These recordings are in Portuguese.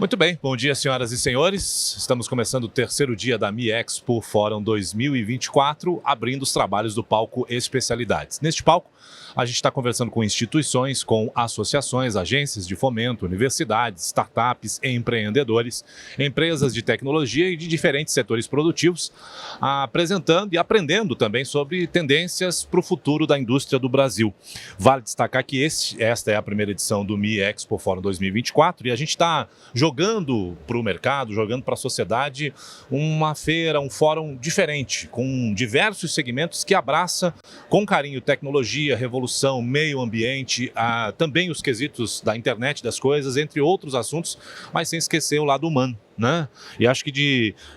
Muito bem, bom dia senhoras e senhores, estamos começando o terceiro dia da Mi Expo Fórum 2024, abrindo os trabalhos do palco Especialidades. Neste palco, a gente está conversando com instituições, com associações, agências de fomento, universidades, startups, empreendedores, empresas de tecnologia e de diferentes setores produtivos, apresentando e aprendendo também sobre tendências para o futuro da indústria do Brasil. Vale destacar que esta é a primeira edição do Mi Expo Fórum 2024 e a gente está jogando para o mercado, jogando para a sociedade uma feira, um fórum diferente, com diversos segmentos que abraça com carinho tecnologia, revolução, meio ambiente, também os quesitos da internet das coisas, entre outros assuntos, mas sem esquecer o lado humano, né? E acho que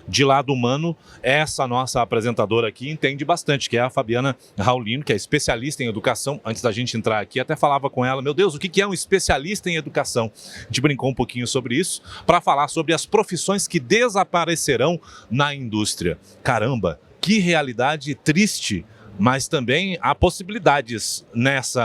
de lado humano, essa nossa apresentadora aqui entende bastante, que é a Fabiana Raulino, que é especialista em educação. Antes da gente entrar aqui, até falava com ela, meu Deus, o que é um especialista em educação? A gente brincou um pouquinho sobre isso, para falar sobre as profissões que desaparecerão na indústria. Caramba, que realidade triste! Mas também há possibilidades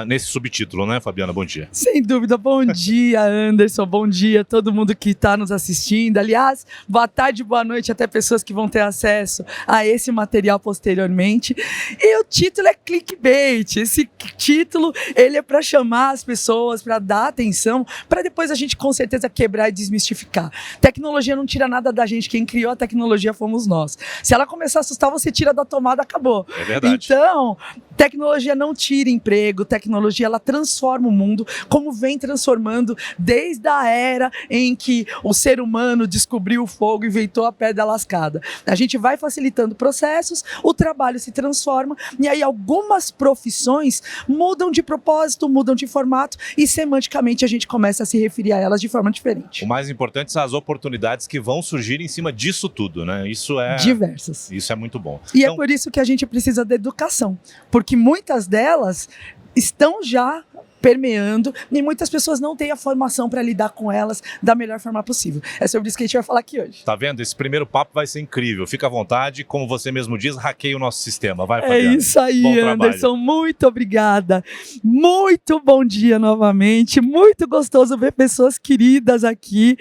nesse subtítulo, né, Fabiana? Bom dia. Sem dúvida. Bom dia, Anderson. Bom dia todo mundo que está nos assistindo. Aliás, boa tarde, boa noite até pessoas que vão ter acesso a esse material posteriormente. E o título é clickbait. Esse título, ele é para chamar as pessoas, para dar atenção, para depois a gente com certeza quebrar e desmistificar. Tecnologia não tira nada da gente. Quem criou a tecnologia fomos nós. Se ela começar a assustar, você tira da tomada, acabou. É verdade. Então, tecnologia não tira emprego, tecnologia ela transforma o mundo, como vem transformando desde a era em que o ser humano descobriu o fogo e inventou a pedra lascada. A gente vai facilitando processos, o trabalho se transforma e aí algumas profissões mudam de propósito, mudam de formato e semanticamente a gente começa a se referir a elas de forma diferente. O mais importante são as oportunidades que vão surgir em cima disso tudo, né? Isso é... diversas. Isso é muito bom. E então, é por isso que a gente precisa da educação, porque muitas delas estão já permeando e muitas pessoas não têm a formação para lidar com elas da melhor forma possível. É sobre isso que a gente vai falar aqui hoje. Tá vendo? Esse primeiro papo vai ser incrível. Fica à vontade, como você mesmo diz, hackeia o nosso sistema. Vai, Fabiana. É isso aí, bom Anderson. Trabalho. Muito obrigada. Muito bom dia novamente. Muito gostoso ver pessoas queridas aqui.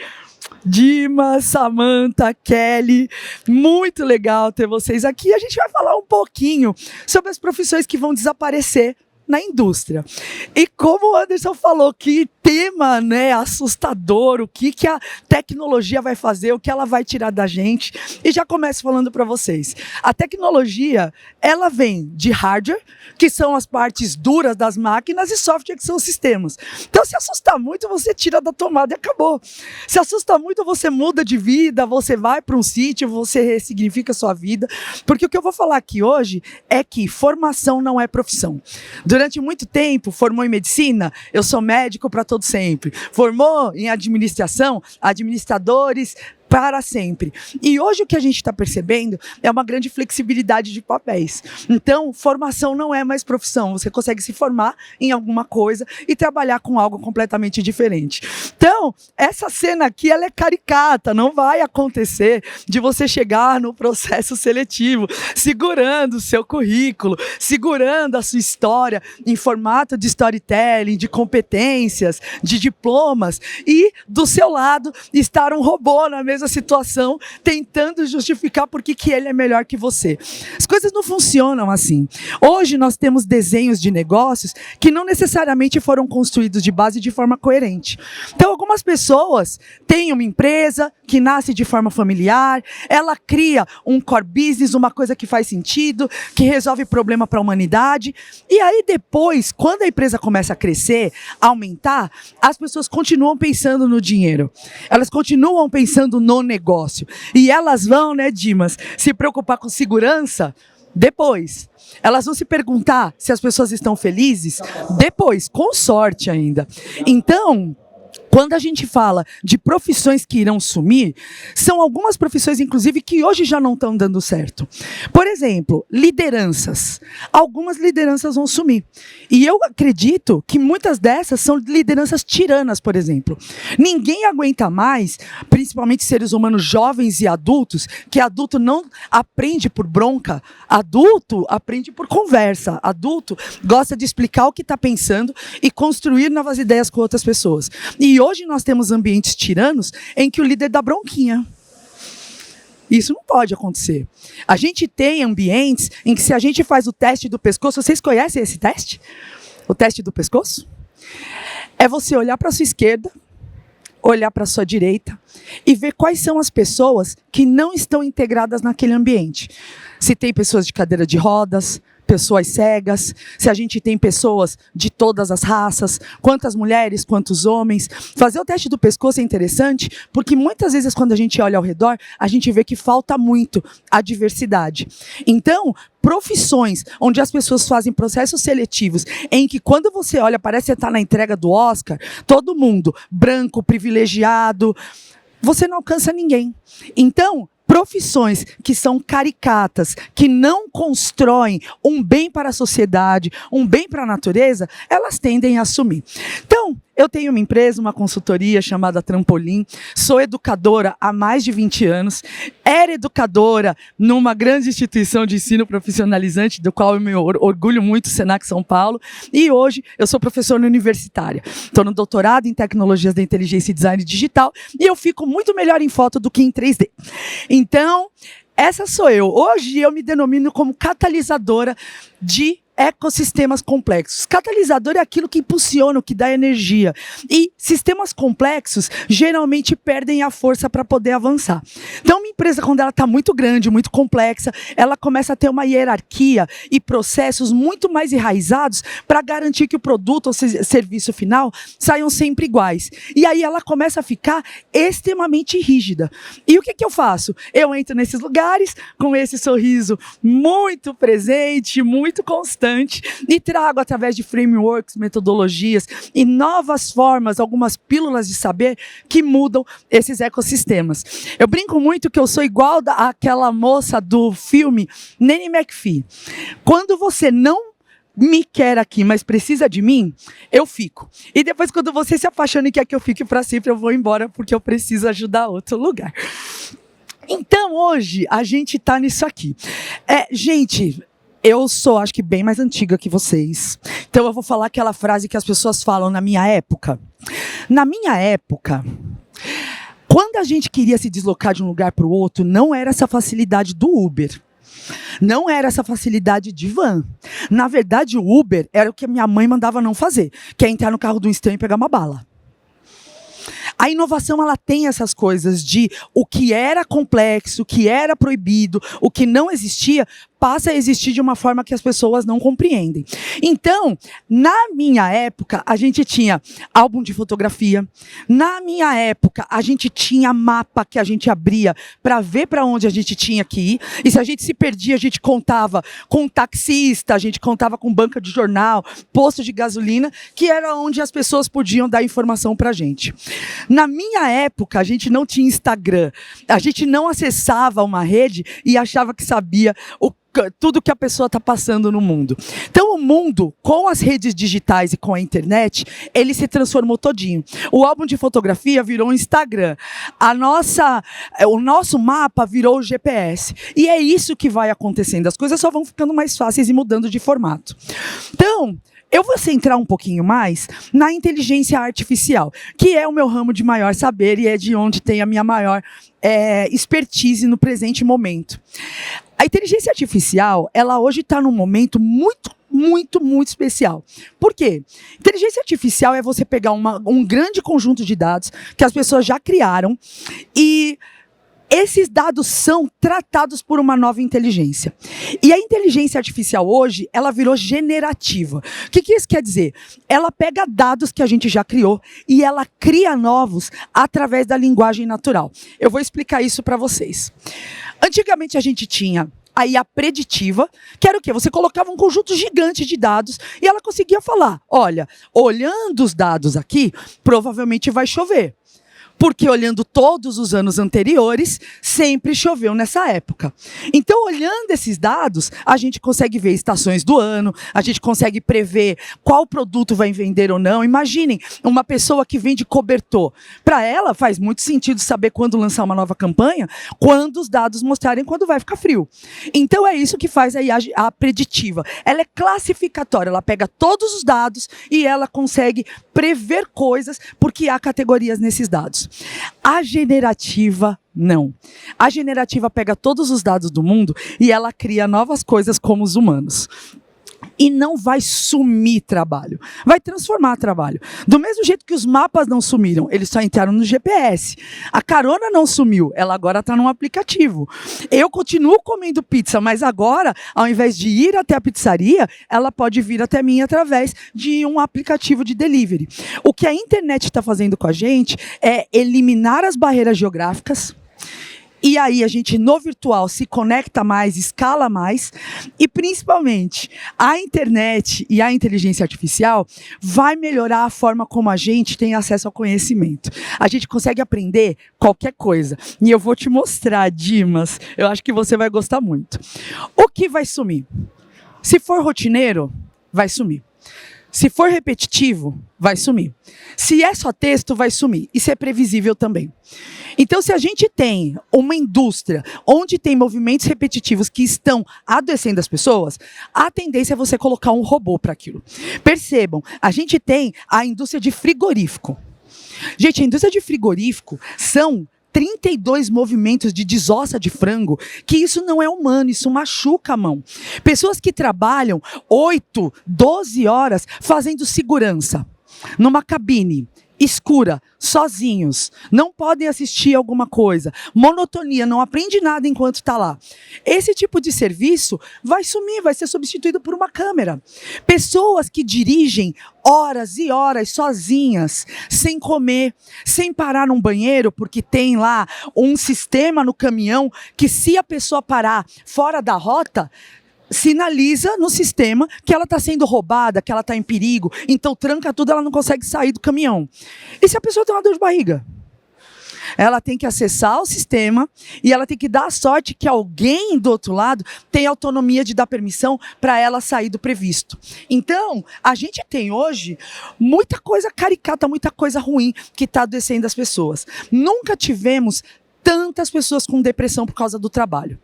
Dima, Samantha, Kelly, muito legal ter vocês aqui. A gente vai falar um pouquinho sobre as profissões que vão desaparecer na indústria. E como o Anderson falou, que tema, né, assustador, o que a tecnologia vai fazer, o que ela vai tirar da gente. E já começo falando para vocês. A tecnologia, ela vem de hardware, que são as partes duras das máquinas, e software, que são os sistemas. Então, se assustar muito, você tira da tomada e acabou. Se assusta muito, você muda de vida, você vai para um sítio, você ressignifica a sua vida. Porque o que eu vou falar aqui hoje é que formação não é profissão. Durante muito tempo, formou em medicina, eu sou médico para todo sempre. Formou em administração, administradores para sempre. E hoje o que a gente está percebendo é uma grande flexibilidade de papéis. Então, formação não é mais profissão. Você consegue se formar em alguma coisa e trabalhar com algo completamente diferente. Então, essa cena aqui, ela é caricata. Não vai acontecer de você chegar no processo seletivo segurando o seu currículo, segurando a sua história em formato de storytelling, de competências, de diplomas e do seu lado estar um robô na mesma situação, tentando justificar por que ele é melhor que você. As coisas não funcionam assim. Hoje nós temos desenhos de negócios que não necessariamente foram construídos de base de forma coerente. Então, algumas pessoas têm uma empresa que nasce de forma familiar, ela cria um core business, uma coisa que faz sentido, que resolve problema para a humanidade, e aí depois, quando a empresa começa a crescer, a aumentar, as pessoas continuam pensando no dinheiro. Elas continuam pensando no negócio. E elas vão, né, Dimas, se preocupar com segurança depois. Elas vão se perguntar se as pessoas estão felizes depois, com sorte ainda. Então, quando a gente fala de profissões que irão sumir, são algumas profissões, inclusive, que hoje já não estão dando certo. Por exemplo, lideranças. Algumas lideranças vão sumir. E eu acredito que muitas dessas são lideranças tiranas, por exemplo. Ninguém aguenta mais, principalmente seres humanos jovens e adultos, que adulto não aprende por bronca, adulto aprende por conversa. Adulto gosta de explicar o que está pensando e construir novas ideias com outras pessoas. E hoje nós temos ambientes tiranos em que o líder dá bronquinha. Isso não pode acontecer. A gente tem ambientes em que se a gente faz o teste do pescoço, vocês conhecem esse teste? O teste do pescoço? É você olhar para a sua esquerda, olhar para a sua direita e ver quais são as pessoas que não estão integradas naquele ambiente. Se tem pessoas de cadeira de rodas, pessoas cegas, se a gente tem pessoas de todas as raças, quantas mulheres, quantos homens. Fazer o teste do pescoço é interessante, porque muitas vezes quando a gente olha ao redor, a gente vê que falta muito a diversidade. Então, profissões onde as pessoas fazem processos seletivos, em que quando você olha, parece que você está na entrega do Oscar, todo mundo branco, privilegiado, você não alcança ninguém. Então, profissões que são caricatas, que não constroem um bem para a sociedade, um bem para a natureza, elas tendem a sumir. Então, eu tenho uma empresa, uma consultoria chamada Trampolim, sou educadora há mais de 20 anos, era educadora numa grande instituição de ensino profissionalizante, do qual eu me orgulho muito, Senac São Paulo, e hoje eu sou professora universitária. Estou no doutorado em tecnologias da inteligência e design digital, e eu fico muito melhor em foto do que em 3D. Então, essa sou eu. Hoje eu me denomino como catalisadora de ecossistemas complexos. Catalisador é aquilo que impulsiona, o que dá energia. E sistemas complexos geralmente perdem a força para poder avançar. Então, uma empresa, quando ela está muito grande, muito complexa, ela começa a ter uma hierarquia e processos muito mais enraizados para garantir que o produto ou serviço final saiam sempre iguais. E aí ela começa a ficar extremamente rígida. E o que eu faço? Eu entro nesses lugares com esse sorriso muito presente, muito constante, e trago através de frameworks, metodologias e novas formas, algumas pílulas de saber que mudam esses ecossistemas. Eu brinco muito que eu sou igual àquela moça do filme Nanny McPhee. Quando você não me quer aqui, mas precisa de mim, eu fico. E depois, quando você se apaixona e quer que eu fique para sempre, eu vou embora porque eu preciso ajudar outro lugar. Então, hoje, a gente está nisso aqui. Gente, eu sou, acho que, bem mais antiga que vocês. Então, eu vou falar aquela frase que as pessoas falam na minha época. Na minha época, quando a gente queria se deslocar de um lugar para o outro, não era essa facilidade do Uber. Não era essa facilidade de van. Na verdade, o Uber era o que a minha mãe mandava não fazer, que é entrar no carro do estranho e pegar uma bala. A inovação, ela tem essas coisas de o que era complexo, o que era proibido, o que não existia, passa a existir de uma forma que as pessoas não compreendem. Então, na minha época, a gente tinha álbum de fotografia. Na minha época, a gente tinha mapa que a gente abria para ver para onde a gente tinha que ir. E se a gente se perdia, a gente contava com um taxista, a gente contava com banca de jornal, posto de gasolina, que era onde as pessoas podiam dar informação para a gente. Na minha época, a gente não tinha Instagram. A gente não acessava uma rede e achava que sabia tudo que a pessoa está passando no mundo. Então, o mundo, com as redes digitais e com a internet, ele se transformou todinho. O álbum de fotografia virou um Instagram. O nosso mapa virou o GPS. E é isso que vai acontecendo. As coisas só vão ficando mais fáceis e mudando de formato. Então, eu vou centrar um pouquinho mais na inteligência artificial, que é o meu ramo de maior saber e é de onde tem a minha maior expertise no presente momento. A inteligência artificial, ela hoje está num momento muito especial. Por quê? Inteligência artificial é você pegar um grande conjunto de dados que as pessoas já criaram e esses dados são tratados por uma nova inteligência. E a inteligência artificial hoje, ela virou generativa. O que isso quer dizer? Ela pega dados que a gente já criou e ela cria novos através da linguagem natural. Eu vou explicar isso para vocês. Antigamente a gente tinha a IA preditiva, que era o quê? Você colocava um conjunto gigante de dados e ela conseguia falar, olha, olhando os dados aqui, provavelmente vai chover. Porque olhando todos os anos anteriores, sempre choveu nessa época. Então, olhando esses dados, a gente consegue ver estações do ano, a gente consegue prever qual produto vai vender ou não. Imaginem uma pessoa que vende cobertor. Para ela, faz muito sentido saber quando lançar uma nova campanha, quando os dados mostrarem quando vai ficar frio. Então, é isso que faz a preditiva. Ela é classificatória, ela pega todos os dados e ela consegue prever coisas, porque há categorias nesses dados. A generativa, não. A generativa pega todos os dados do mundo e ela cria novas coisas como os humanos. E não vai sumir trabalho, vai transformar trabalho. Do mesmo jeito que os mapas não sumiram, eles só entraram no GPS. A carona não sumiu, ela agora está num aplicativo. Eu continuo comendo pizza, mas agora, ao invés de ir até a pizzaria, ela pode vir até mim através de um aplicativo de delivery. O que a internet está fazendo com a gente é eliminar as barreiras geográficas. E aí a gente, no virtual, se conecta mais, escala mais. E, principalmente, a internet e a inteligência artificial vai melhorar a forma como a gente tem acesso ao conhecimento. A gente consegue aprender qualquer coisa. E eu vou te mostrar, Dimas. Eu acho que você vai gostar muito. O que vai sumir? Se for rotineiro, vai sumir. Se for repetitivo, vai sumir. Se é só texto, vai sumir. Isso é previsível também. Então, se a gente tem uma indústria onde tem movimentos repetitivos que estão adoecendo as pessoas, a tendência é você colocar um robô para aquilo. Percebam, a gente tem a indústria de frigorífico. Gente, a indústria de frigorífico são 32 movimentos de desossa de frango, que isso não é humano, isso machuca a mão. Pessoas que trabalham 8, 12 horas fazendo segurança numa cabine escura, sozinhos, não podem assistir alguma coisa, monotonia, não aprende nada enquanto está lá. Esse tipo de serviço vai sumir, vai ser substituído por uma câmera. Pessoas que dirigem horas e horas sozinhas, sem comer, sem parar num banheiro, porque tem lá um sistema no caminhão que, se a pessoa parar fora da rota, sinaliza no sistema que ela está sendo roubada, que ela está em perigo, então tranca tudo, ela não consegue sair do caminhão. E se a pessoa tem uma dor de barriga? Ela tem que acessar o sistema e ela tem que dar a sorte que alguém do outro lado tem autonomia de dar permissão para ela sair do previsto. Então, a gente tem hoje muita coisa caricata, muita coisa ruim que está adoecendo as pessoas. Nunca tivemos tantas pessoas com depressão por causa do trabalho.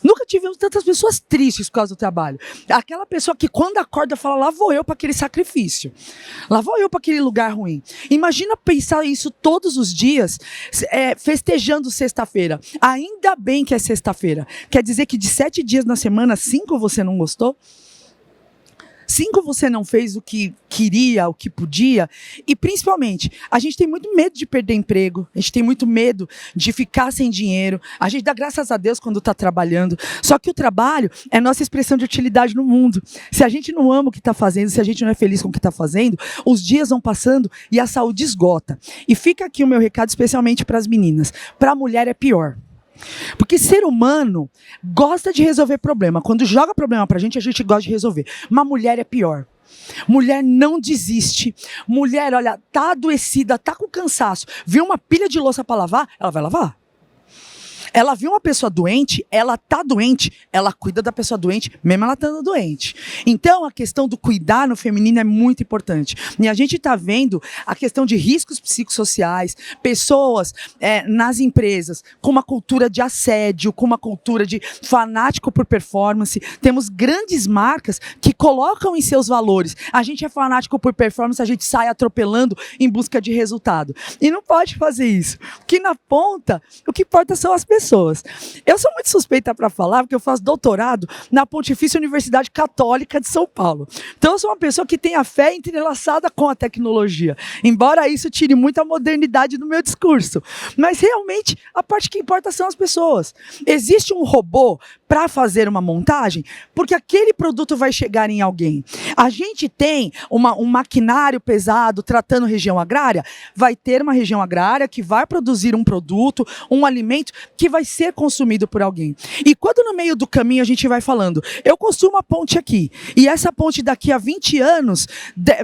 Nunca tivemos tantas pessoas tristes por causa do trabalho. Aquela pessoa que, quando acorda, fala: lá vou eu para aquele sacrifício. Lá vou eu para aquele lugar ruim. Imagina pensar isso todos os dias, festejando sexta-feira. Ainda bem que é sexta-feira. Quer dizer que de 7 dias na semana, 5 você não gostou? 5 você não fez o que queria, o que podia. E, principalmente, a gente tem muito medo de perder emprego. A gente tem muito medo de ficar sem dinheiro. A gente dá graças a Deus quando está trabalhando. Só que o trabalho é nossa expressão de utilidade no mundo. Se a gente não ama o que está fazendo, se a gente não é feliz com o que está fazendo, os dias vão passando e a saúde esgota. E fica aqui o meu recado especialmente para as meninas. Para a mulher é pior. Porque ser humano gosta de resolver problema. Quando joga problema pra gente, a gente gosta de resolver. Mas mulher é pior. Mulher não desiste. Mulher, olha, tá adoecida, tá com cansaço. Viu uma pilha de louça pra lavar, ela vai lavar. Ela viu uma pessoa doente, ela tá doente, ela cuida da pessoa doente, mesmo ela estando doente. Então, a questão do cuidar no feminino é muito importante. E a gente está vendo a questão de riscos psicossociais, pessoas nas empresas com uma cultura de assédio, com uma cultura de fanático por performance. Temos grandes marcas que colocam em seus valores: a gente é fanático por performance, a gente sai atropelando em busca de resultado. E não pode fazer isso. Porque na ponta, o que importa são as pessoas. Eu sou muito suspeita para falar, porque eu faço doutorado na Pontifícia Universidade Católica de São Paulo. Então eu sou uma pessoa que tem a fé entrelaçada com a tecnologia, embora isso tire muita modernidade do meu discurso. Mas realmente a parte que importa são as pessoas. Existe um robô para fazer uma montagem, porque aquele produto vai chegar em alguém. A gente tem um maquinário pesado tratando região agrária, vai ter uma região agrária que vai produzir um produto, um alimento que vai ser consumido por alguém. E quando no meio do caminho a gente vai falando: eu construo uma ponte aqui, e essa ponte daqui a 20 anos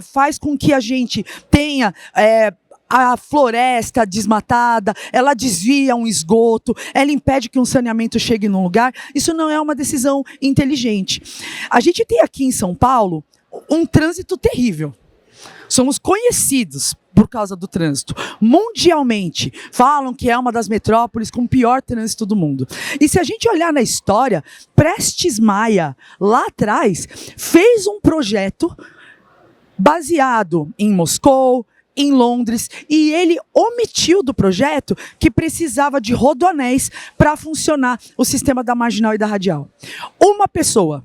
faz com que a gente tenha a floresta desmatada, ela desvia um esgoto, ela impede que um saneamento chegue num lugar. Isso não é uma decisão inteligente. A gente tem aqui em São Paulo um trânsito terrível. Somos conhecidos por causa do trânsito. Mundialmente, falam que é uma das metrópoles com o pior trânsito do mundo. E se a gente olhar na história, Prestes Maia, lá atrás, fez um projeto baseado em Moscou, em Londres, e ele omitiu do projeto que precisava de rodoanéis para funcionar o sistema da marginal e da radial. Uma pessoa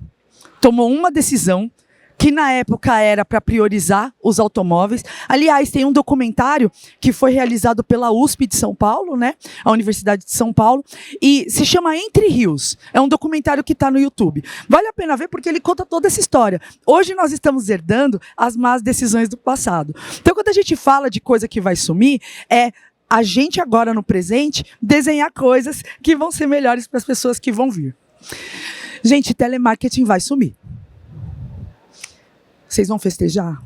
tomou uma decisão que na época era para priorizar os automóveis. Aliás, tem um documentário que foi realizado pela USP de São Paulo, né? A Universidade de São Paulo, e se chama Entre Rios. É um documentário que está no YouTube. Vale a pena ver porque ele conta toda essa história. Hoje nós estamos herdando as más decisões do passado. Então, quando a gente fala de coisa que vai sumir, é a gente agora no presente desenhar coisas que vão ser melhores para as pessoas que vão vir. Gente, telemarketing vai sumir. Vocês vão festejar?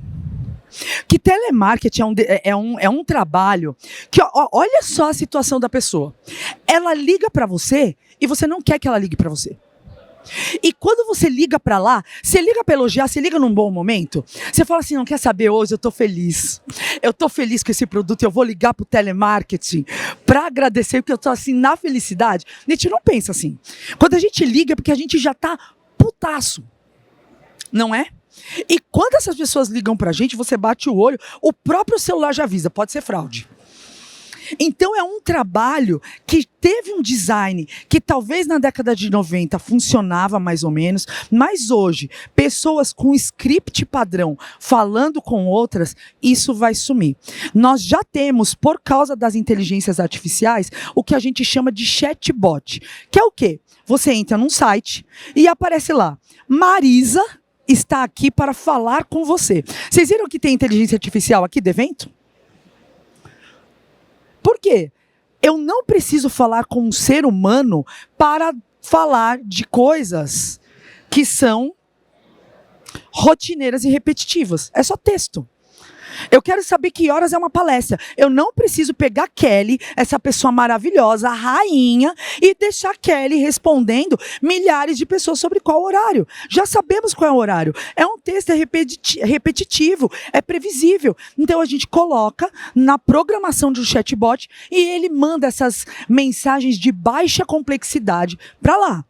Que telemarketing é um trabalho que, olha só a situação da pessoa. Ela liga para você e você não quer que ela ligue para você. E quando você liga para lá, você liga para elogiar, você liga num bom momento, você fala assim, não quer saber hoje, eu tô feliz. Eu tô feliz com esse produto, eu vou ligar pro telemarketing para agradecer, porque eu tô assim na felicidade. A gente não pensa assim. Quando a gente liga é porque a gente já tá putaço. Não é? E quando essas pessoas ligam pra gente, você bate o olho, o próprio celular já avisa, pode ser fraude. Então é um trabalho que teve um design que talvez na década de 90 funcionava mais ou menos, mas hoje, pessoas com script padrão falando com outras, isso vai sumir. Nós já temos, por causa das inteligências artificiais, o que a gente chama de chatbot, que é o quê? Você entra num site e aparece lá, Marisa está aqui para falar com você. Vocês viram que tem inteligência artificial aqui do evento? Por quê? Eu não preciso falar com um ser humano para falar de coisas que são rotineiras e repetitivas. É só texto. Eu quero saber que horas é uma palestra. Eu não preciso pegar a Kelly, essa pessoa maravilhosa, a rainha, e deixar a Kelly respondendo milhares de pessoas sobre qual horário. Já sabemos qual é o horário. É um texto repetitivo, é previsível. Então a gente coloca na programação de um chatbot e ele manda essas mensagens de baixa complexidade para lá.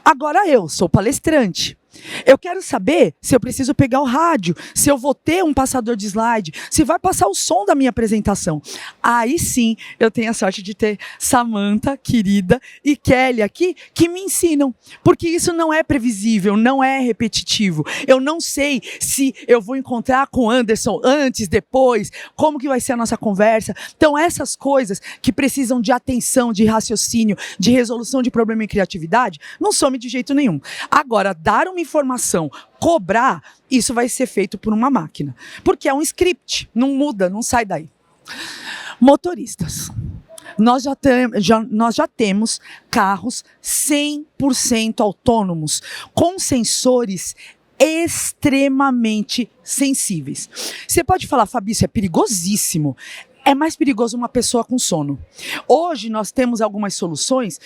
Agora eu sou palestrante. Eu quero saber se eu preciso pegar o rádio, se eu vou ter um passador de slide, se vai passar o som da minha apresentação. Aí sim, eu tenho a sorte de ter Samantha, querida, e Kelly aqui, que me ensinam. Porque isso não é previsível, não é repetitivo. Eu não sei se eu vou encontrar com o Anderson antes, depois, como que vai ser a nossa conversa. Então essas coisas que precisam de atenção, de raciocínio, de resolução de problema e criatividade, não some de jeito nenhum. Agora, dar uma informação, cobrar, isso vai ser feito por uma máquina. Porque é um script, não muda, não sai daí. Motoristas. Nós já temos carros 100% autônomos, com sensores extremamente sensíveis. Você pode falar, Fabi, isso é perigosíssimo. É mais perigoso uma pessoa com sono. Hoje nós temos algumas soluções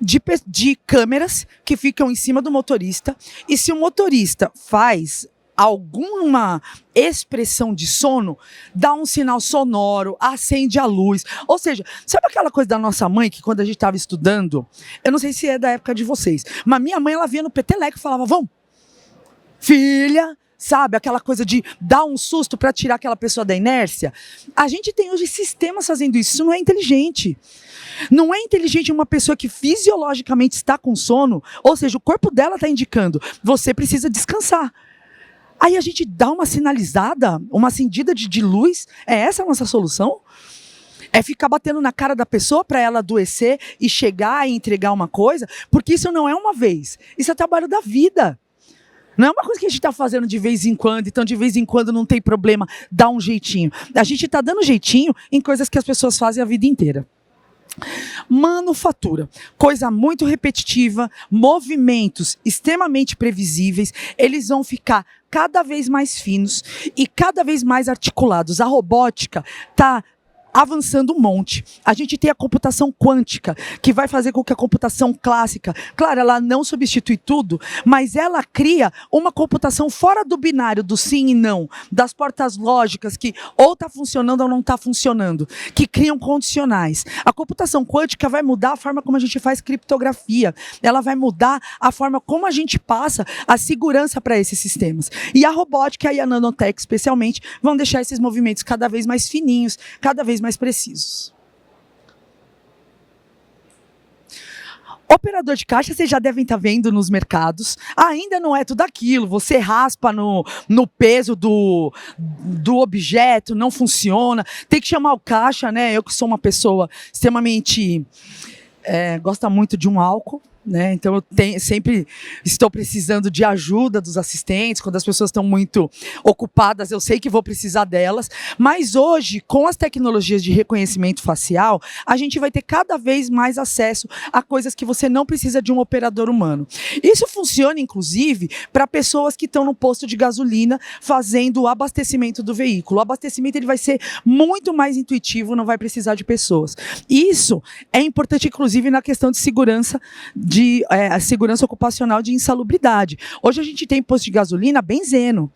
de câmeras que ficam em cima do motorista, e se o motorista faz alguma expressão de sono, dá um sinal sonoro, acende a luz. Ou seja, sabe aquela coisa da nossa mãe que quando a gente estava estudando, eu não sei se é da época de vocês, mas minha mãe ela via no peteleco e falava, vamos, filha... Sabe, aquela coisa de dar um susto para tirar aquela pessoa da inércia. A gente tem hoje sistemas fazendo isso. Isso não é inteligente. Não é inteligente uma pessoa que fisiologicamente está com sono, ou seja, o corpo dela está indicando, você precisa descansar. Aí a gente dá uma sinalizada, uma acendida de luz. É essa a nossa solução? É ficar batendo na cara da pessoa para ela adoecer e chegar e entregar uma coisa? Porque isso não é uma vez. Isso é trabalho da vida. Não é uma coisa que a gente está fazendo de vez em quando, então de vez em quando não tem problema, dá um jeitinho. A gente está dando jeitinho em coisas que as pessoas fazem a vida inteira. Manufatura, coisa muito repetitiva, movimentos extremamente previsíveis, eles vão ficar cada vez mais finos e cada vez mais articulados. A robótica está avançando um monte. A gente tem a computação quântica, que vai fazer com que a computação clássica, claro, ela não substitui tudo, mas ela cria uma computação fora do binário, do sim e não, das portas lógicas que ou está funcionando ou não está funcionando, que criam condicionais. A computação quântica vai mudar a forma como a gente faz criptografia, ela vai mudar a forma como a gente passa a segurança para esses sistemas. E a robótica e a nanotech, especialmente, vão deixar esses movimentos cada vez mais fininhos, cada vez mais precisos. Operador de caixa, vocês já devem estar vendo nos mercados. Ainda não é tudo aquilo. Você raspa no peso do objeto, não funciona. Tem que chamar o caixa, né? Eu que sou uma pessoa extremamente... gosta muito de um álcool. Né? Então eu sempre estou precisando de ajuda dos assistentes. Quando as pessoas estão muito ocupadas, eu sei que vou precisar delas, mas hoje, com as tecnologias de reconhecimento facial, a gente vai ter cada vez mais acesso a coisas que você não precisa de um operador humano. Isso funciona inclusive para pessoas que estão no posto de gasolina fazendo o abastecimento do veículo. O abastecimento ele vai ser muito mais intuitivo, não vai precisar de pessoas. Isso é importante inclusive na questão de segurança, a segurança ocupacional de insalubridade. Hoje a gente tem posto de gasolina benzeno.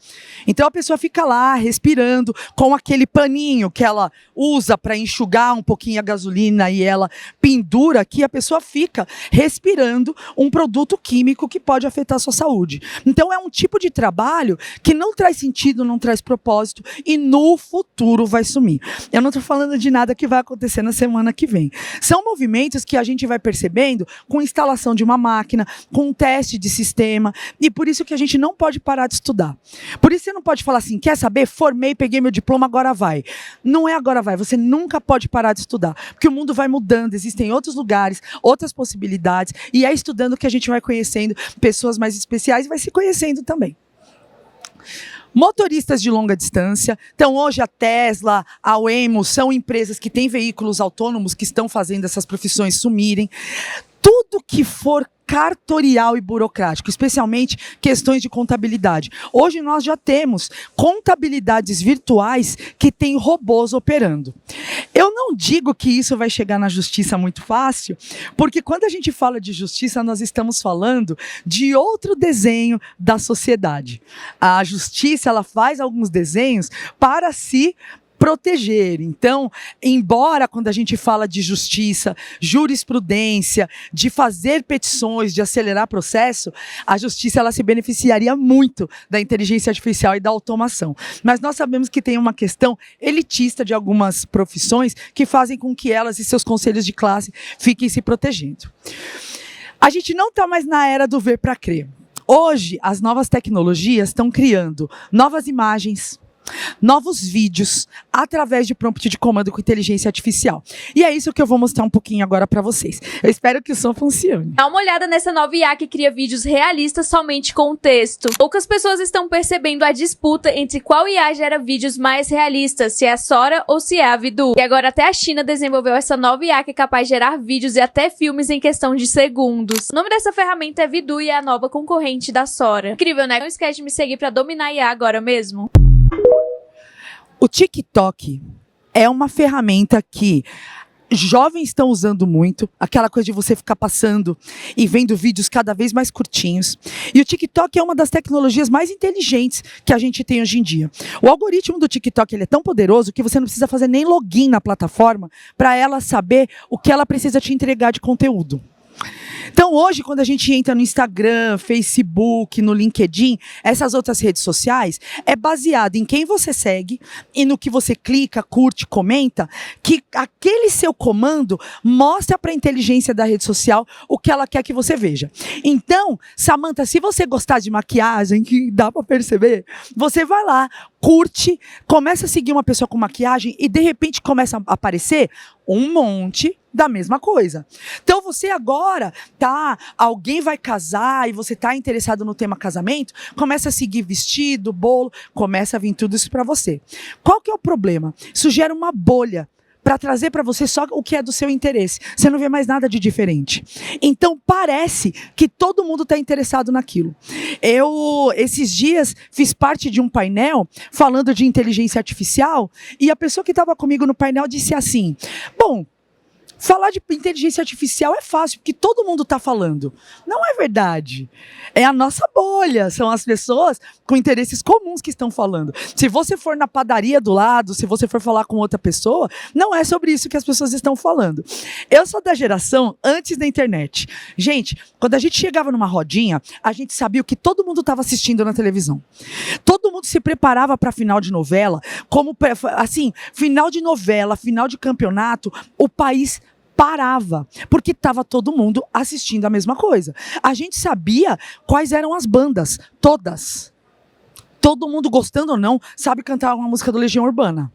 Então a pessoa fica lá respirando com aquele paninho que ela usa para enxugar um pouquinho a gasolina e ela pendura aqui, a pessoa fica respirando um produto químico que pode afetar a sua saúde. Então é um tipo de trabalho que não traz sentido, não traz propósito e no futuro vai sumir. Eu não estou falando de nada que vai acontecer na semana que vem. São movimentos que a gente vai percebendo com instalação de uma máquina, com um teste de sistema, e por isso que a gente não pode parar de estudar. Por isso você não pode falar assim, quer saber? Formei, peguei meu diploma, agora vai. Não é agora vai, você nunca pode parar de estudar, porque o mundo vai mudando, existem outros lugares, outras possibilidades, e é estudando que a gente vai conhecendo pessoas mais especiais e vai se conhecendo também. Motoristas de longa distância. Então, hoje a Tesla, a Waymo são empresas que têm veículos autônomos que estão fazendo essas profissões sumirem. Tudo que for cartorial e burocrático, especialmente questões de contabilidade. Hoje nós já temos contabilidades virtuais que têm robôs operando. Eu não digo que isso vai chegar na justiça muito fácil, porque quando a gente fala de justiça, nós estamos falando de outro desenho da sociedade. A justiça, ela faz alguns desenhos para se proteger. Então, embora quando a gente fala de justiça, jurisprudência, de fazer petições, de acelerar processo, a justiça ela se beneficiaria muito da inteligência artificial e da automação. Mas nós sabemos que tem uma questão elitista de algumas profissões que fazem com que elas e seus conselhos de classe fiquem se protegendo. A gente não está mais na era do ver para crer. Hoje, as novas tecnologias estão criando novas imagens, novos vídeos através de prompt de comando com inteligência artificial. E é isso que eu vou mostrar um pouquinho agora para vocês. Eu espero que o som funcione. Dá uma olhada nessa nova IA que cria vídeos realistas somente com texto. Poucas pessoas estão percebendo a disputa entre qual IA gera vídeos mais realistas, se é a Sora ou se é a Vidu. E agora até a China desenvolveu essa nova IA que é capaz de gerar vídeos e até filmes em questão de segundos. O nome dessa ferramenta é Vidu e é a nova concorrente da Sora. Incrível, né? Não esquece de me seguir para dominar a IA agora mesmo. O TikTok é uma ferramenta que jovens estão usando muito, aquela coisa de você ficar passando e vendo vídeos cada vez mais curtinhos. E o TikTok é uma das tecnologias mais inteligentes que a gente tem hoje em dia. O algoritmo do TikTok ele é tão poderoso que você não precisa fazer nem login na plataforma para ela saber o que ela precisa te entregar de conteúdo. Então hoje, quando a gente entra no Instagram, Facebook, no LinkedIn, essas outras redes sociais, é baseado em quem você segue e no que você clica, curte, comenta, que aquele seu comando mostra para a inteligência da rede social o que ela quer que você veja. Então, Samantha, se você gostar de maquiagem, que dá para perceber, você vai lá, curte, começa a seguir uma pessoa com maquiagem e de repente começa a aparecer um monte da mesma coisa. Então você agora alguém vai casar e você tá interessado no tema casamento, começa a seguir vestido, bolo, começa a vir tudo isso para você. Qual que é o problema? Isso gera uma bolha para trazer para você só o que é do seu interesse. Você não vê mais nada de diferente. Então parece que todo mundo está interessado naquilo. Eu, esses dias, fiz parte de um painel falando de inteligência artificial e a pessoa que estava comigo no painel disse assim, bom, falar de inteligência artificial é fácil, porque todo mundo está falando. Não é verdade. É a nossa bolha, são as pessoas com interesses comuns que estão falando. Se você for na padaria do lado, se você for falar com outra pessoa, não é sobre isso que as pessoas estão falando. Eu sou da geração antes da internet. Gente, quando a gente chegava numa rodinha, a gente sabia o que todo mundo estava assistindo na televisão. Todo mundo se preparava para final de novela, como assim, final de novela, final de campeonato, o país parava, porque estava todo mundo assistindo a mesma coisa. A gente sabia quais eram as bandas, todas. Todo mundo, gostando ou não, sabe cantar uma música do Legião Urbana.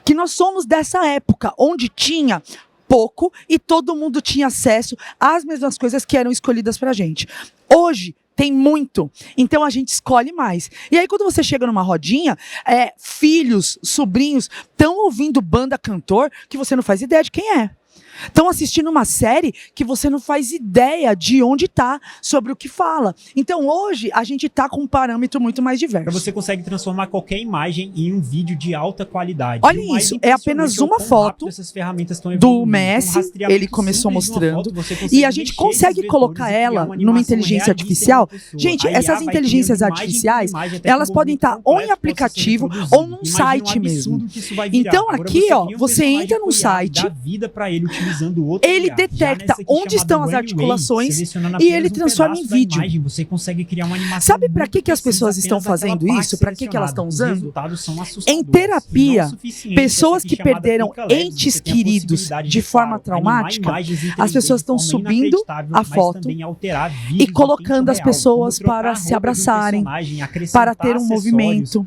Que nós somos dessa época, onde tinha pouco e todo mundo tinha acesso às mesmas coisas que eram escolhidas pra gente. Hoje, tem muito, então a gente escolhe mais. E aí quando você chega numa rodinha, filhos, sobrinhos, estão ouvindo banda cantor que você não faz ideia de quem é. Estão assistindo uma série que você não faz ideia de onde está, sobre o que fala. Então hoje a gente está com um parâmetro muito mais diverso. Você consegue transformar qualquer imagem em um vídeo de alta qualidade. Olha isso, é apenas uma foto do Messi, ele começou mostrando, e a gente consegue colocar ela numa inteligência artificial. Gente, essas inteligências artificiais, elas podem estar ou em aplicativo ou num site mesmo. Então aqui, ó, você entra num site, ele detecta onde estão as articulações e ele transforma em vídeo. Você consegue criar uma animação. Sabe para que as pessoas estão fazendo isso? Para que elas estão usando? Em terapia, pessoas que perderam entes queridos de forma traumática, as pessoas estão subindo a foto e colocando as pessoas para se abraçarem, para ter um movimento.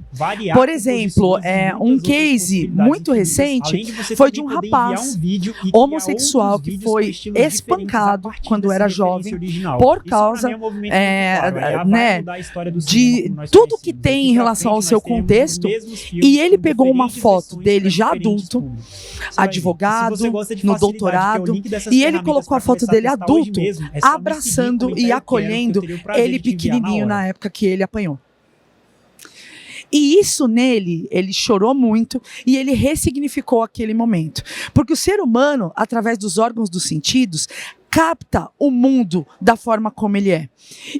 Por exemplo, um case muito recente foi de um rapaz homossexual que foi espancado quando era jovem por causa de tudo que tem em relação ao seu contexto, e ele pegou uma foto dele já adulto, advogado, no doutorado, e ele colocou a foto dele adulto abraçando e acolhendo ele pequenininho na época que ele apanhou. E isso nele, ele chorou muito e ele ressignificou aquele momento. Porque o ser humano, através dos órgãos dos sentidos, capta o mundo da forma como ele é.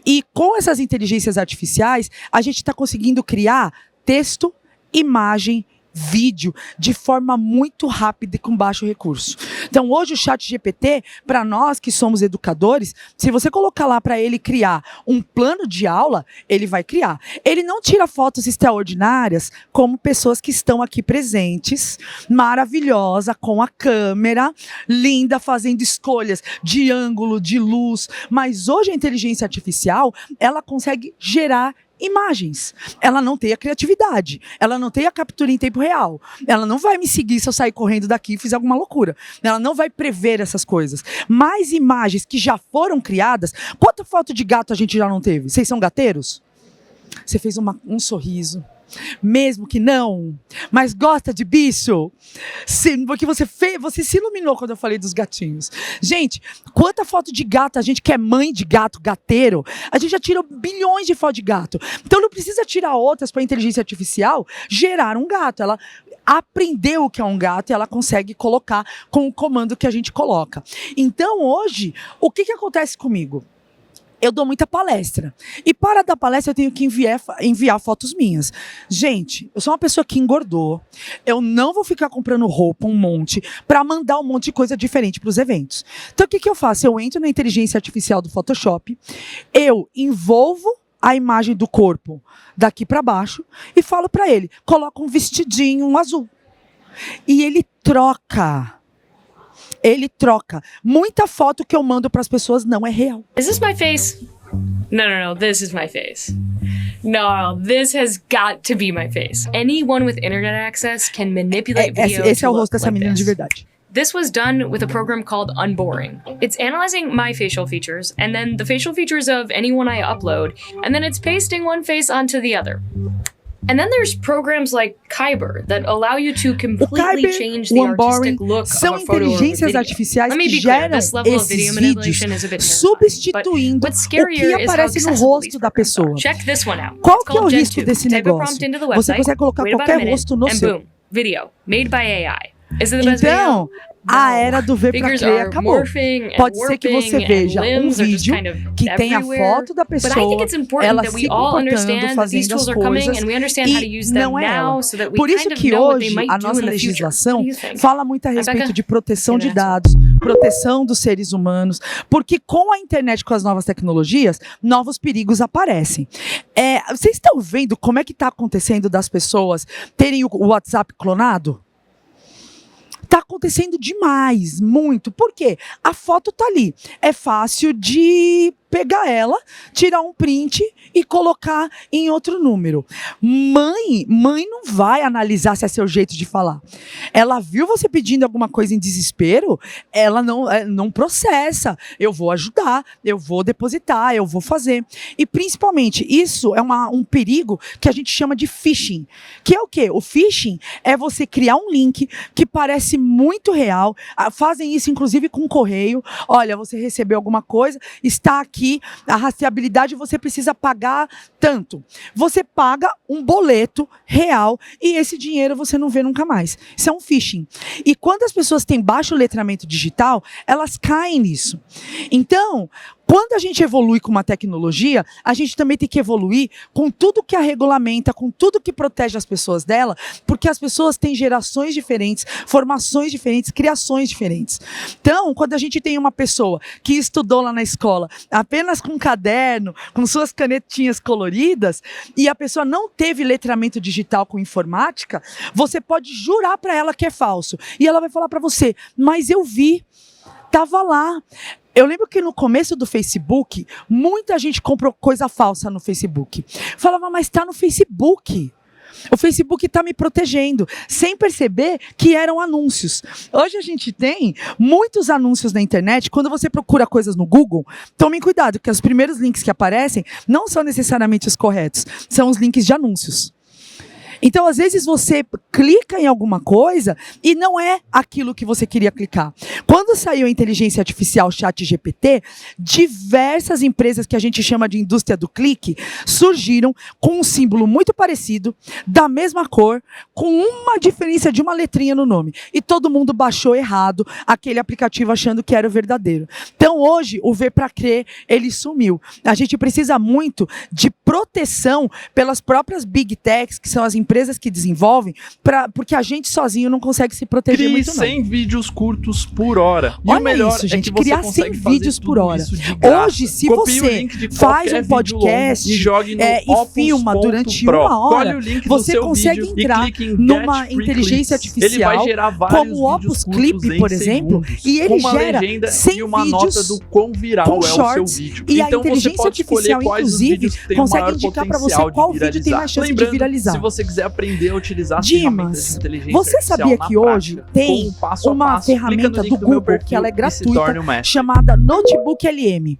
E com essas inteligências artificiais, a gente está conseguindo criar texto, imagem, vídeo de forma muito rápida e com baixo recurso. Então hoje o ChatGPT, para nós que somos educadores, se você colocar lá para ele criar um plano de aula, ele vai criar. Ele não tira fotos extraordinárias como pessoas que estão aqui presentes, maravilhosa, com a câmera, linda, fazendo escolhas de ângulo, de luz, mas hoje a inteligência artificial, ela consegue gerar imagens. Ela não tem a criatividade, ela não tem a captura em tempo real, ela não vai me seguir se eu sair correndo daqui e fizer alguma loucura, ela não vai prever essas coisas, mas imagens que já foram criadas. Quanta foto de gato a gente já não teve? Vocês são gateiros? Você fez um sorriso, mesmo que não, mas gosta de bicho? Sim, porque você se iluminou quando eu falei dos gatinhos. Gente, quanta foto de gato a gente que é mãe de gato, gateiro, a gente já tirou bilhões de fotos de gato. Então não precisa tirar outras para a inteligência artificial gerar um gato. Ela aprendeu o que é um gato e ela consegue colocar com o comando que a gente coloca. Então hoje, o que acontece comigo? Eu dou muita palestra. E para dar palestra eu tenho que enviar fotos minhas. Gente, eu sou uma pessoa que engordou. Eu não vou ficar comprando roupa um monte para mandar um monte de coisa diferente para os eventos. Então o que eu faço? Eu entro na inteligência artificial do Photoshop, eu envolvo a imagem do corpo daqui para baixo e falo para ele, coloca um vestidinho, um azul. E ele troca. Ele troca. Muita foto que eu mando para as pessoas não é real. Is this my face? No, this is my face. No, this has got to be my face. Anyone with internet access can manipulate video. Esse é o rosto dessa menina de verdade. This was done with a program called Unboring. It's analyzing my facial features, and then the facial features of anyone I upload, and then it's pasting one face onto the other. And then there's programs like Kyber that allow you to completely Kyber, change the artistic look são of a photo or a inteligências video. artificiais Let me que be clear, geram this level of video esses vídeos manipulation is a bit terrifying, substituindo but what's o que scarier is how aparece no accessible rosto these da programs are. pessoa. Check this one out. Qual It's que é o called risco Gentoo. desse Type a negócio? prompt into the Você website, consegue colocar wait about a qualquer minute, rosto no and seu. boom, video made by AI. Is it the best Então, video? a era do ver pra Figures crer are acabou. morphing and Pode ser que você warping veja and um limbs are just vídeo kind of que tem a everywhere. foto da But I think pessoa, it's important ela that se we all comportando, understand that these fazendo tools as are coming coisas, and we understand how to e use them não é ela. now so that we Por isso kind of que know what they hoje might a do nossa in the future. legislação What do you think? fala muito a respeito Rebecca? de proteção de Can I answer? dados, proteção dos seres humanos, porque com a internet, com as novas tecnologias, novos perigos aparecem. Vocês estão vendo como é que está acontecendo das pessoas terem o WhatsApp clonado? Tá acontecendo demais, muito. Por quê? A foto tá ali. É fácil de pegar ela, tirar um print e colocar em outro número. Mãe não vai analisar se é seu jeito de falar. Ela viu você pedindo alguma coisa em desespero, ela não processa. Eu vou ajudar, eu vou depositar, eu vou fazer. E principalmente, isso é um perigo que a gente chama de phishing. Que é o quê? O phishing é você criar um link que parece muito real. Fazem isso, inclusive, com correio. Olha, você recebeu alguma coisa, está aqui a rastreabilidade, você precisa pagar tanto. Você paga um boleto real e esse dinheiro você não vê nunca mais. Isso é um phishing. E quando as pessoas têm baixo letramento digital, elas caem nisso. Então, quando a gente evolui com uma tecnologia, a gente também tem que evoluir com tudo que a regulamenta, com tudo que protege as pessoas dela, porque as pessoas têm gerações diferentes, formações diferentes, criações diferentes. Então, quando a gente tem uma pessoa que estudou lá na escola apenas com um caderno, com suas canetinhas coloridas, e a pessoa não teve letramento digital com informática, você pode jurar para ela que é falso. E ela vai falar para você, mas eu vi, estava lá. Eu lembro que no começo do Facebook, muita gente comprou coisa falsa no Facebook. Falava, mas está no Facebook. O Facebook está me protegendo, sem perceber que eram anúncios. Hoje a gente tem muitos anúncios na internet. Quando você procura coisas no Google, tomem cuidado, que os primeiros links que aparecem não são necessariamente os corretos, são os links de anúncios. Então, às vezes, você clica em alguma coisa e não é aquilo que você queria clicar. Quando saiu a inteligência artificial ChatGPT, diversas empresas que a gente chama de indústria do clique surgiram com um símbolo muito parecido, da mesma cor, com uma diferença de uma letrinha no nome. E todo mundo baixou errado aquele aplicativo achando que era o verdadeiro. Então, hoje, o ver para crer, ele sumiu. A gente precisa muito de proteção pelas próprias Big Techs, que são as empresas que desenvolvem, porque a gente sozinho não consegue se proteger muito, não. 100 vídeos curtos por hora. E olha o melhor isso, gente, é que você criar 100 consegue fazer vídeos por tudo hora. isso de graça. Hoje, se Copie você o link de faz qualquer um podcast vídeo longo e jogue no e filma durante Opus.pro. uma hora, Colhe o link do você seu consegue vídeo entrar e clique em numa Get Free inteligência Clips. artificial Ele vai gerar vários como o vídeos Opus curtos Clip, em por exemplo, segundos, e ele com uma gera legenda 100 e uma vídeos nota do quão viral com é o seu shorts, vídeo. e a Então você inteligência pode escolher artificial, quais os inclusive, vídeos que têm o consegue maior indicar pra você potencial de qual vídeo tem viralizar. mais chance de Lembrando, viralizar. se você quiser aprender a utilizar as ferramentas de Dimas, inteligência você artificial sabia na que hoje prática, tem com um passo a uma passo, clica no ferramenta link do do meu Google, que ela é perfil e se torne gratuita, um mestre. chamada Notebook LM.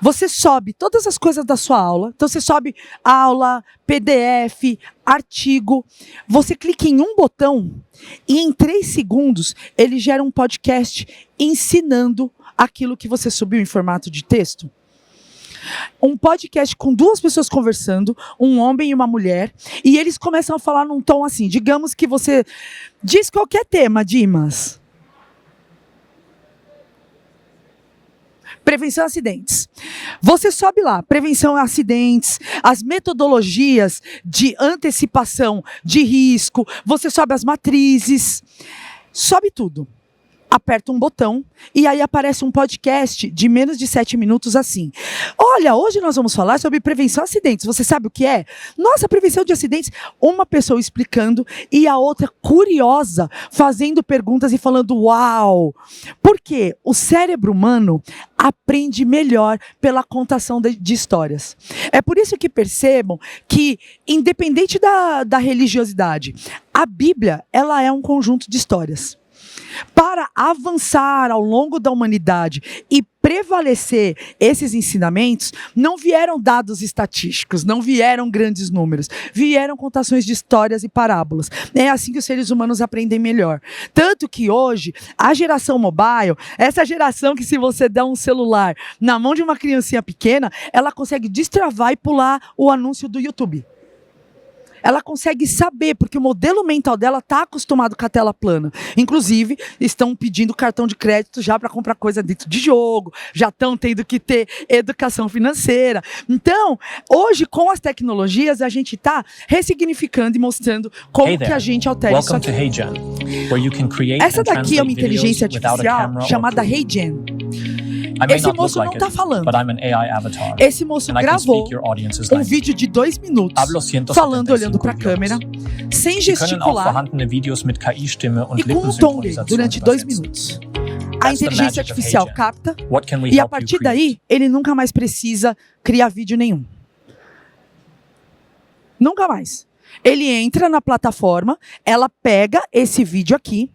Você sobe todas as coisas da sua aula. Então você sobe aula, PDF, artigo. Você clica em um botão e em 3 segundos ele gera um podcast ensinando aquilo que você subiu em formato de texto. Um podcast com 2 pessoas conversando, um homem e uma mulher, e eles começam a falar num tom assim, digamos que você diz qualquer tema, Dimas. Prevenção a acidentes. Você sobe lá, prevenção a acidentes, as metodologias de antecipação de risco, você sobe as matrizes, sobe tudo. Aperta um botão e aí aparece um podcast de menos de 7 minutos assim. Olha, hoje nós vamos falar sobre prevenção a acidentes. Você sabe o que é? Nossa, prevenção de acidentes. Uma pessoa explicando e a outra curiosa, fazendo perguntas e falando uau. Por quê? O cérebro humano aprende melhor pela contação de histórias. É por isso que percebam que, independente da religiosidade, a Bíblia ela é um conjunto de histórias. para avançar ao longo da humanidade e prevalecer esses ensinamentos, não vieram dados estatísticos, não vieram grandes números, vieram contações de histórias e parábolas. É assim que os seres humanos aprendem melhor. Tanto que hoje, a geração mobile, essa geração que se você der um celular na mão de uma criancinha pequena, ela consegue destravar e pular o anúncio do YouTube. Ela consegue saber, porque o modelo mental dela está acostumado com a tela plana. Inclusive, estão pedindo cartão de crédito já para comprar coisa dentro de jogo, já estão tendo que ter educação financeira. Então, hoje, com as tecnologias, a gente está ressignificando e mostrando como que a gente altera isso aqui. Essa daqui é uma inteligência artificial chamada HeyGen. Esse moço não está falando. Esse moço gravou um vídeo de 2 minutos, falando, olhando para a câmera, sem gesticular e com um tom dele, durante 2 minutos. A inteligência artificial capta e a partir daí, ele nunca mais precisa criar vídeo nenhum. Nunca mais. Ele entra na plataforma, ela pega esse vídeo aqui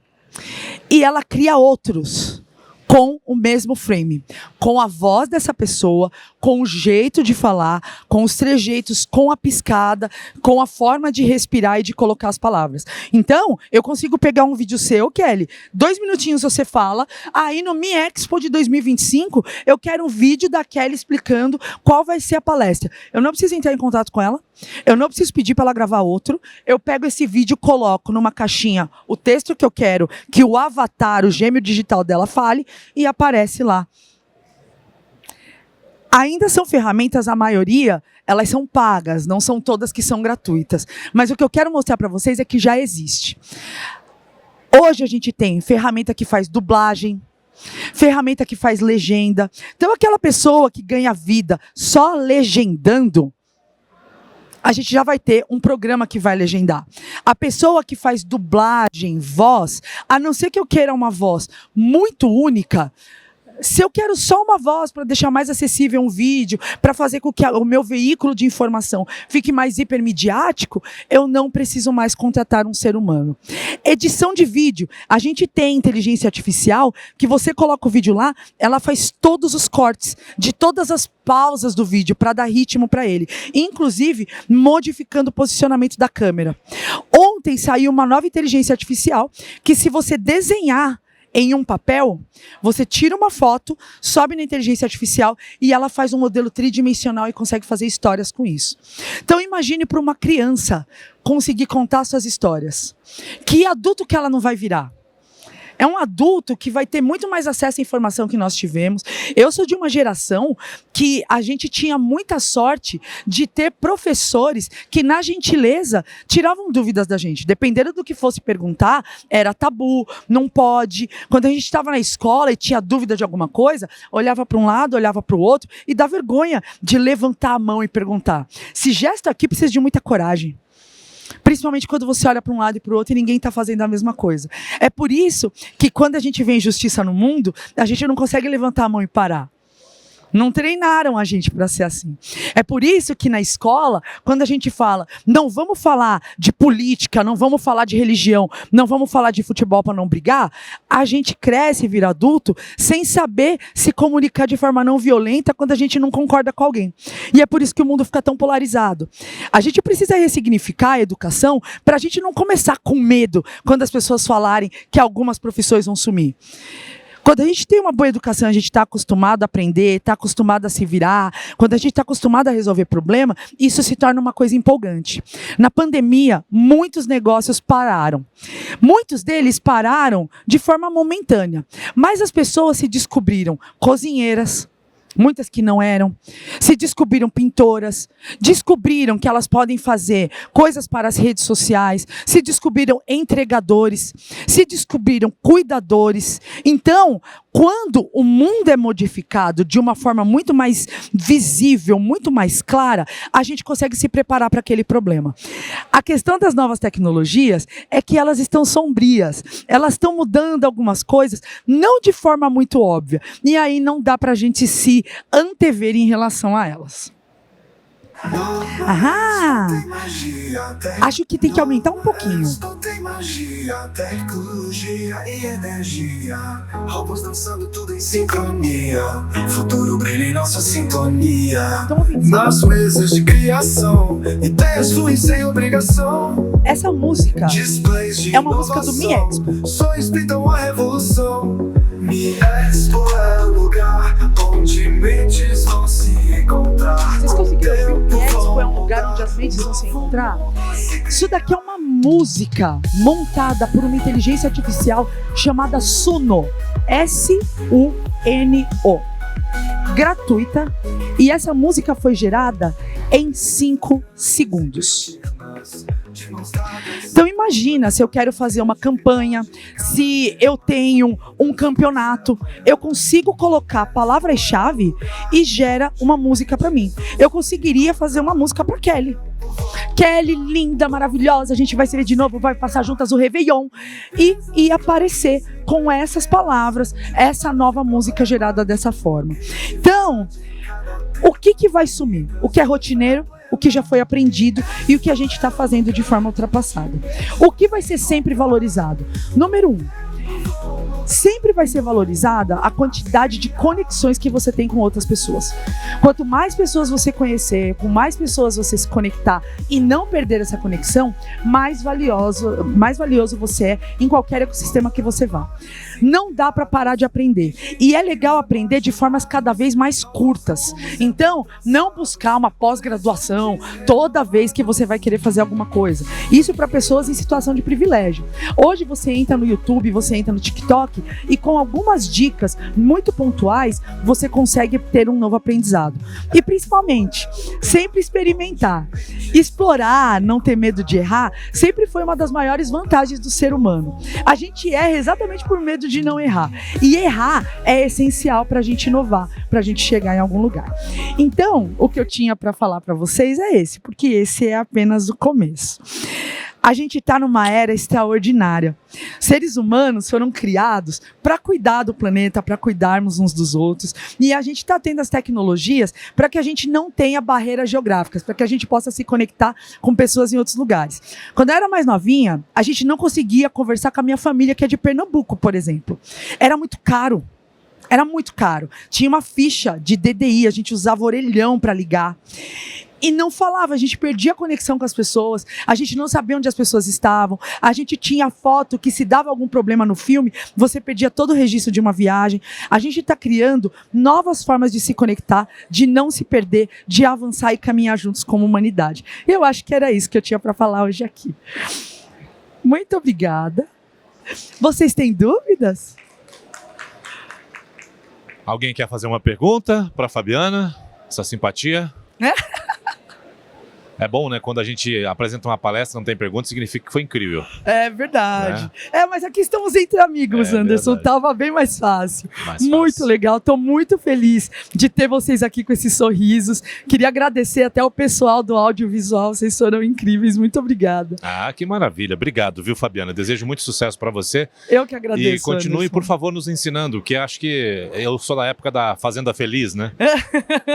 e ela cria outros com o mesmo frame, com a voz dessa pessoa, com o jeito de falar, com os trejeitos, com a piscada, com a forma de respirar e de colocar as palavras. Então, eu consigo pegar um vídeo seu, Kelly, 2 minutinhos você fala, aí no Mi Expo de 2025, eu quero um vídeo da Kelly explicando qual vai ser a palestra. Eu não preciso entrar em contato com ela, eu não preciso pedir para ela gravar outro, eu pego esse vídeo, coloco numa caixinha o texto que eu quero, que o avatar, o gêmeo digital dela fale, e aparece lá. Ainda são ferramentas, a maioria, elas são pagas, não são todas que são gratuitas. Mas o que eu quero mostrar para vocês é que já existe. Hoje a gente tem ferramenta que faz dublagem, ferramenta que faz legenda. Então aquela pessoa que ganha vida só legendando, a gente já vai ter um programa que vai legendar. A pessoa que faz dublagem, voz, a não ser que eu queira uma voz muito única, se eu quero só uma voz para deixar mais acessível um vídeo, para fazer com que o meu veículo de informação fique mais hipermediático, eu não preciso mais contratar um ser humano. Edição de vídeo. A gente tem inteligência artificial que você coloca o vídeo lá, ela faz todos os cortes de todas as pausas do vídeo para dar ritmo para ele. Inclusive, modificando o posicionamento da câmera. Ontem saiu uma nova inteligência artificial que se você desenhar em um papel, você tira uma foto, sobe na inteligência artificial e ela faz um modelo tridimensional e consegue fazer histórias com isso. Então imagine para uma criança conseguir contar suas histórias. Que adulto que ela não vai virar? É um adulto que vai ter muito mais acesso à informação que nós tivemos. Eu sou de uma geração que a gente tinha muita sorte de ter professores que, na gentileza, tiravam dúvidas da gente. Dependendo do que fosse perguntar, era tabu, não pode. Quando a gente estava na escola e tinha dúvida de alguma coisa, olhava para um lado, olhava para o outro e dá vergonha de levantar a mão e perguntar. Esse gesto aqui precisa de muita coragem. Principalmente quando você olha para um lado e para o outro e ninguém está fazendo a mesma coisa. É por isso que quando a gente vê injustiça no mundo, a gente não consegue levantar a mão e parar. Não treinaram a gente para ser assim. É por isso que na escola, quando a gente fala, não vamos falar de política, não vamos falar de religião, não vamos falar de futebol para não brigar, a gente cresce e vira adulto sem saber se comunicar de forma não violenta quando a gente não concorda com alguém. E é por isso que o mundo fica tão polarizado. A gente precisa ressignificar a educação para a gente não começar com medo quando as pessoas falarem que algumas profissões vão sumir. Quando a gente tem uma boa educação, a gente está acostumado a aprender, está acostumado a se virar, quando a gente está acostumado a resolver problema, isso se torna uma coisa empolgante. Na pandemia, muitos negócios pararam. Muitos deles pararam de forma momentânea, mas as pessoas se descobriram cozinheiras, muitas que não eram, se descobriram pintoras, descobriram que elas podem fazer coisas para as redes sociais, se descobriram entregadores, se descobriram cuidadores. Então, quando o mundo é modificado de uma forma muito mais visível, muito mais clara, a gente consegue se preparar para aquele problema. A questão das novas tecnologias é que elas estão sombrias, elas estão mudando algumas coisas, não de forma muito óbvia, e aí não dá para a gente se antever em relação a elas. Aham. Acho que tem que aumentar um pouquinho. Tem magia, tecnologia e energia. Robôs dançando tudo em sincronia. Futuro brilha em nossa sintonia. Nas mesas de criação, ideias fluem sem obrigação. Essa música é uma música do Mi Expo. Sonhos pintam a revolução. Mi Expo é o lugar onde mentes vão se encontrar. Vocês conseguiram ouvir? O Mi Expo é um lugar onde as mentes vão se encontrar? Isso daqui é uma música montada por uma inteligência artificial chamada Suno. S-U-N-O. Gratuita. E essa música foi gerada em 5 segundos. Então imagina se eu quero fazer uma campanha, se eu tenho um campeonato, eu consigo colocar palavras-chave e gera uma música para mim. Eu conseguiria fazer uma música para Kelly. Kelly, linda, maravilhosa, a gente vai se ver de novo, vai passar juntas o Réveillon e aparecer com essas palavras, essa nova música gerada dessa forma. Então, o que vai sumir? O que é rotineiro? O que já foi aprendido e o que a gente está fazendo de forma ultrapassada. O que vai ser sempre valorizado? Número 1, sempre vai ser valorizada a quantidade de conexões que você tem com outras pessoas. Quanto mais pessoas você conhecer, com mais pessoas você se conectar e não perder essa conexão, mais valioso você é em qualquer ecossistema que você vá. Não dá para parar de aprender. E é legal aprender de formas cada vez mais curtas. Então, não buscar uma pós-graduação toda vez que você vai querer fazer alguma coisa. Isso para pessoas em situação de privilégio. Hoje você entra no YouTube, você entra no TikTok e com algumas dicas muito pontuais, você consegue ter um novo aprendizado. E principalmente, sempre experimentar. Explorar, não ter medo de errar, sempre foi uma das maiores vantagens do ser humano. A gente erra exatamente por medo de não errar. E errar é essencial para a gente inovar, para a gente chegar em algum lugar. Então, o que eu tinha para falar para vocês é esse, porque esse é apenas o começo. A gente está numa era extraordinária. Seres humanos foram criados para cuidar do planeta, para cuidarmos uns dos outros. E a gente está tendo as tecnologias para que a gente não tenha barreiras geográficas, para que a gente possa se conectar com pessoas em outros lugares. Quando eu era mais novinha, a gente não conseguia conversar com a minha família, que é de Pernambuco, por exemplo. Era muito caro. Era muito caro. Tinha uma ficha de DDI, a gente usava orelhão para ligar. E não falava, a gente perdia a conexão com as pessoas, a gente não sabia onde as pessoas estavam, a gente tinha foto que se dava algum problema no filme, você perdia todo o registro de uma viagem. A gente está criando novas formas de se conectar, de não se perder, de avançar e caminhar juntos como humanidade. Eu acho que era isso que eu tinha para falar hoje aqui. Muito obrigada. Vocês têm dúvidas? Alguém quer fazer uma pergunta para Fabiana? Essa simpatia? É bom, né? Quando a gente apresenta uma palestra, não tem pergunta, significa que foi incrível. É verdade. Mas aqui estamos entre amigos, Anderson. Verdade. Tava bem mais fácil. Muito legal. Tô muito feliz de ter vocês aqui com esses sorrisos. Queria agradecer até o pessoal do audiovisual. Vocês foram incríveis. Muito obrigada. Ah, que maravilha. Obrigado, viu, Fabiana? Desejo muito sucesso para você. Eu que agradeço, E continue, Anderson, por favor, nos ensinando, que acho que eu sou da época da Fazenda Feliz, né?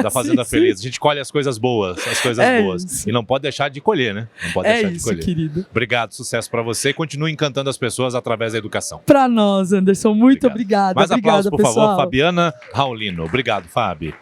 Da Fazenda Sim, Feliz. A gente colhe as coisas boas, boas. Isso. E não pode deixar de colher, né? Não pode É deixar de isso, colher. querido. Obrigado, sucesso para você. Continue encantando as pessoas através da educação. Para nós, Anderson. Muito obrigada. Mais Obrigada, aplausos, por pessoal. favor, Fabiana Raulino. Obrigado, Fábio.